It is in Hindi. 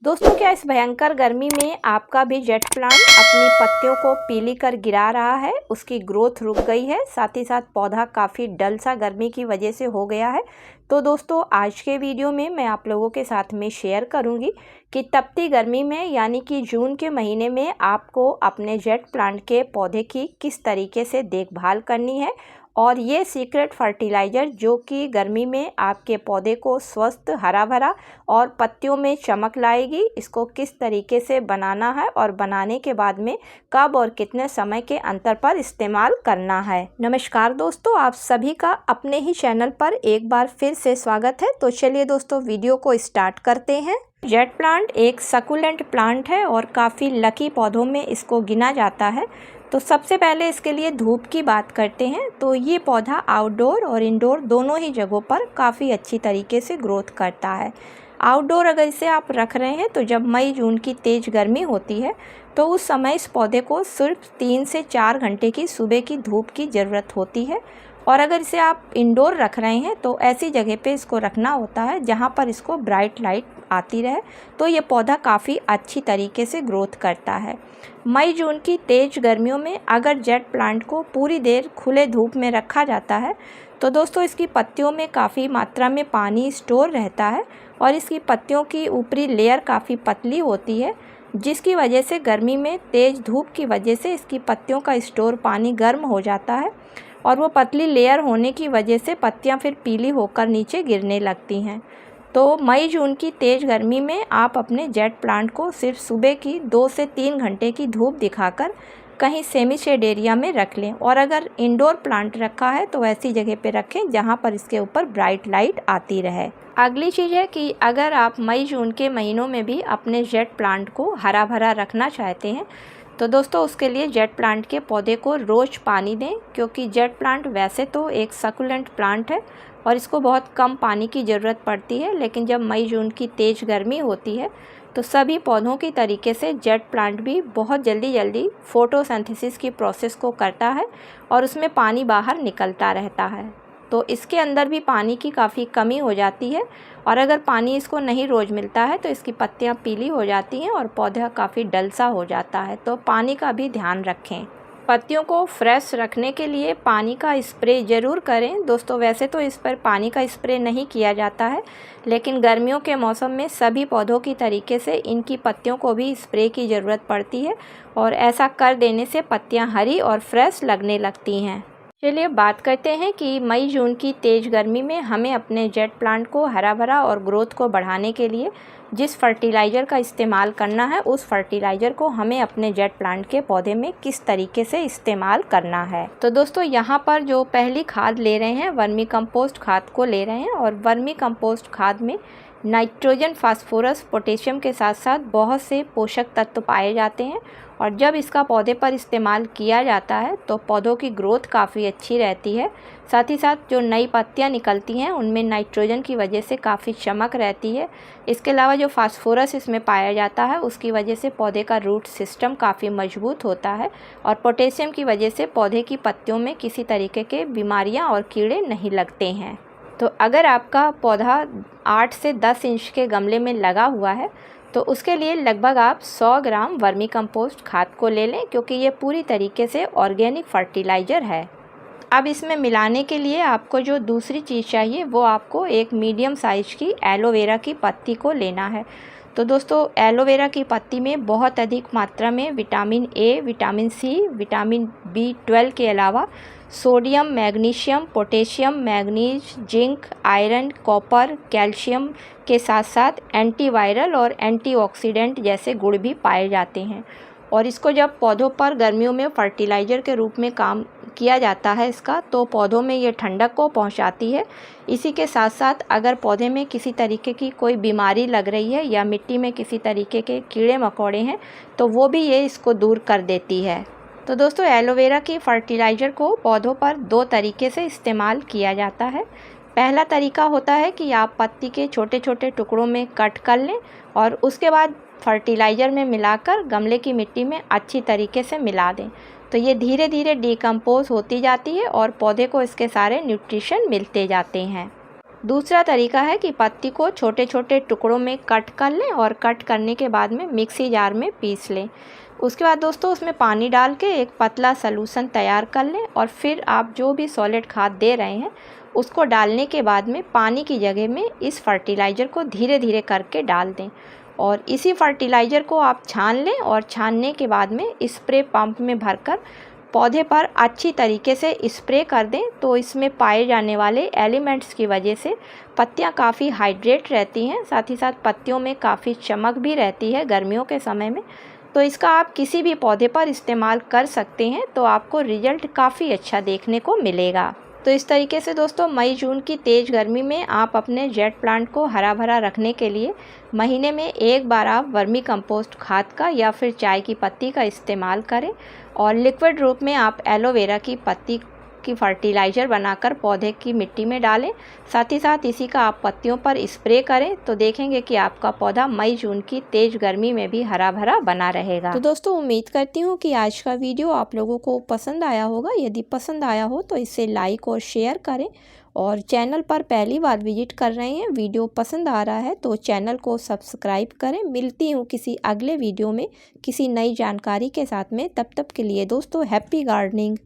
दोस्तों, क्या इस भयंकर गर्मी में आपका भी जेट प्लांट अपनी पत्तियों को पीली कर गिरा रहा है? उसकी ग्रोथ रुक गई है, साथ ही साथ पौधा काफ़ी डल सा गर्मी की वजह से हो गया है। तो दोस्तों, आज के वीडियो में मैं आप लोगों के साथ में शेयर करूंगी कि तपती गर्मी में यानी कि जून के महीने में आपको अपने जेट प्लांट के पौधे की किस तरीके से देखभाल करनी है और ये सीक्रेट फर्टिलाइज़र जो कि गर्मी में आपके पौधे को स्वस्थ, हरा भरा और पत्तियों में चमक लाएगी, इसको किस तरीके से बनाना है और बनाने के बाद में कब और कितने समय के अंतर पर इस्तेमाल करना है। नमस्कार दोस्तों, आप सभी का अपने ही चैनल पर एक बार फिर से स्वागत है। तो चलिए दोस्तों, वीडियो को स्टार्ट करते हैं। जेट प्लांट एक सकुलेंट प्लांट है और काफ़ी लकी पौधों में इसको गिना जाता है। तो सबसे पहले इसके लिए धूप की बात करते हैं। तो ये पौधा आउटडोर और इंडोर दोनों ही जगहों पर काफ़ी अच्छी तरीके से ग्रोथ करता है। आउटडोर अगर इसे आप रख रहे हैं तो जब मई जून की तेज़ गर्मी होती है तो उस समय इस पौधे को सिर्फ 3 से 4 घंटे की सुबह की धूप की ज़रूरत होती है। और अगर इसे आप इंडोर रख रहे हैं तो ऐसी जगह पे इसको रखना होता है जहाँ पर इसको ब्राइट लाइट आती रहे, तो ये पौधा काफ़ी अच्छी तरीके से ग्रोथ करता है। मई जून की तेज़ गर्मियों में अगर जेट प्लांट को पूरी देर खुले धूप में रखा जाता है तो दोस्तों इसकी पत्तियों में काफ़ी मात्रा में पानी स्टोर रहता है और इसकी पत्तियों की ऊपरी लेयर काफ़ी पतली होती है, जिसकी वजह से गर्मी में तेज़ धूप की वजह से इसकी पत्तियों का स्टोर पानी गर्म हो जाता है और वो पतली लेयर होने की वजह से पत्तियां फिर पीली होकर नीचे गिरने लगती हैं। तो मई जून की तेज़ गर्मी में आप अपने जेट प्लांट को सिर्फ सुबह की 2 से 3 घंटे की धूप दिखाकर कहीं सेमी शेड एरिया में रख लें। और अगर इंडोर प्लांट रखा है तो ऐसी जगह पे रखें जहाँ पर इसके ऊपर ब्राइट लाइट आती रहे। अगली चीज़ है कि अगर आप मई जून के महीनों में भी अपने जेट प्लांट को हरा भरा रखना चाहते हैं तो दोस्तों उसके लिए जेट प्लांट के पौधे को रोज़ पानी दें, क्योंकि जेट प्लांट वैसे तो एक सकुलेंट प्लांट है और इसको बहुत कम पानी की ज़रूरत पड़ती है, लेकिन जब मई जून की तेज़ गर्मी होती है तो सभी पौधों की तरीके से जेट प्लांट भी बहुत जल्दी फोटोसिंथेसिस की प्रोसेस को करता है और उसमें पानी बाहर निकलता रहता है। तो इसके अंदर भी पानी की काफ़ी कमी हो जाती है और अगर पानी इसको नहीं रोज़ मिलता है तो इसकी पत्तियां पीली हो जाती हैं और पौधा काफ़ी डल सा हो जाता है। तो पानी का भी ध्यान रखें। पत्तियों को फ्रेश रखने के लिए पानी का स्प्रे ज़रूर करें। दोस्तों वैसे तो इस पर पानी का स्प्रे नहीं किया जाता है, लेकिन गर्मियों के मौसम में सभी पौधों की तरीके से इनकी पत्तियों को भी स्प्रे की ज़रूरत पड़ती है और ऐसा कर देने से पत्तियाँ हरी और फ्रेश लगने लगती हैं। चलिए बात करते हैं कि मई जून की तेज़ गर्मी में हमें अपने जेट प्लांट को हरा भरा और ग्रोथ को बढ़ाने के लिए जिस फर्टिलाइज़र का इस्तेमाल करना है उस फर्टिलाइज़र को हमें अपने जेट प्लांट के पौधे में किस तरीके से इस्तेमाल करना है। तो दोस्तों यहाँ पर जो पहली खाद ले रहे हैं वर्मी कंपोस्ट खाद को ले रहे हैं और वर्मी कंपोस्ट खाद में नाइट्रोजन, फास्फोरस, पोटेशियम के साथ साथ बहुत से पोषक तत्व पाए जाते हैं और जब इसका पौधे पर इस्तेमाल किया जाता है तो पौधों की ग्रोथ काफ़ी अच्छी रहती है। साथ ही साथ जो नई पत्तियां निकलती हैं उनमें नाइट्रोजन की वजह से काफ़ी चमक रहती है। इसके अलावा जो फास्फोरस इसमें पाया जाता है उसकी वजह से पौधे का रूट सिस्टम काफ़ी मजबूत होता है और पोटेशियम की वजह से पौधे की पत्तियों में किसी तरीके के बीमारियाँ और कीड़े नहीं लगते हैं। तो अगर आपका पौधा 8 से 10 इंच के गमले में लगा हुआ है तो उसके लिए लगभग आप 100 ग्राम वर्मी कंपोस्ट खाद को ले लें, क्योंकि ये पूरी तरीके से ऑर्गेनिक फर्टिलाइज़र है। अब इसमें मिलाने के लिए आपको जो दूसरी चीज़ चाहिए वो आपको एक मीडियम साइज़ की एलोवेरा की पत्ती को लेना है। तो दोस्तों एलोवेरा की पत्ती में बहुत अधिक मात्रा में vitamin A, vitamin C, vitamin B12 के अलावा sodium, magnesium, potassium, manganese, zinc, iron, copper, calcium के साथ साथ एंटीवायरल और एंटीऑक्सीडेंट जैसे गुण भी पाए जाते हैं। और इसको जब पौधों पर गर्मियों में फर्टिलाइज़र के रूप में काम किया जाता है इसका, तो पौधों में ये ठंडक को पहुंचाती है। इसी के साथ साथ अगर पौधे में किसी तरीके की कोई बीमारी लग रही है या मिट्टी में किसी तरीके के कीड़े मकोड़े हैं तो वो भी ये इसको दूर कर देती है। तो दोस्तों एलोवेरा की फर्टिलाइज़र को पौधों पर 2 तरीके से इस्तेमाल किया जाता है। पहला तरीका होता है कि आप पत्ती के छोटे छोटे टुकड़ों में कट कर लें और उसके बाद फर्टिलाइज़र में मिलाकर गमले की मिट्टी में अच्छी तरीके से मिला दें। तो ये धीरे धीरे डिकम्पोज होती जाती है और पौधे को इसके सारे न्यूट्रिशन मिलते जाते हैं। दूसरा तरीका है कि पत्ती को छोटे छोटे टुकड़ों में कट कर लें और कट करने के बाद में मिक्सी जार में पीस लें। उसके बाद दोस्तों उसमें पानी डाल के एक पतला सलूशन तैयार कर लें और फिर आप जो भी सॉलिड खाद दे रहे हैं उसको डालने के बाद में पानी की जगह में इस फर्टिलाइज़र को धीरे धीरे करके डाल दें और इसी फर्टिलाइज़र को आप छान लें और छानने के बाद में स्प्रे पंप में भरकर पौधे पर अच्छी तरीके से स्प्रे कर दें। तो इसमें पाए जाने वाले एलिमेंट्स की वजह से पत्तियां काफ़ी हाइड्रेट रहती हैं, साथ ही साथ पत्तियों में काफ़ी चमक भी रहती है गर्मियों के समय में। तो इसका आप किसी भी पौधे पर इस्तेमाल कर सकते हैं, तो आपको रिजल्ट काफ़ी अच्छा देखने को मिलेगा। तो इस तरीके से दोस्तों मई जून की तेज़ गर्मी में आप अपने जेट प्लांट को हरा भरा रखने के लिए महीने में एक बार आप वर्मी कंपोस्ट खाद का या फिर चाय की पत्ती का इस्तेमाल करें और लिक्विड रूप में आप एलोवेरा की पत्ती की फर्टिलाइज़र बनाकर पौधे की मिट्टी में डालें। साथ ही साथ इसी का आप पत्तियों पर स्प्रे करें तो देखेंगे कि आपका पौधा मई जून की तेज़ गर्मी में भी हरा भरा बना रहेगा। तो दोस्तों उम्मीद करती हूँ कि आज का वीडियो आप लोगों को पसंद आया होगा। यदि पसंद आया हो तो इसे लाइक और शेयर करें और चैनल पर पहली बार विजिट कर रहे हैं, वीडियो पसंद आ रहा है तो चैनल को सब्सक्राइब करें। मिलती हूँ किसी अगले वीडियो में किसी नई जानकारी के साथ में। तब तक के लिए दोस्तों हैप्पी गार्डनिंग।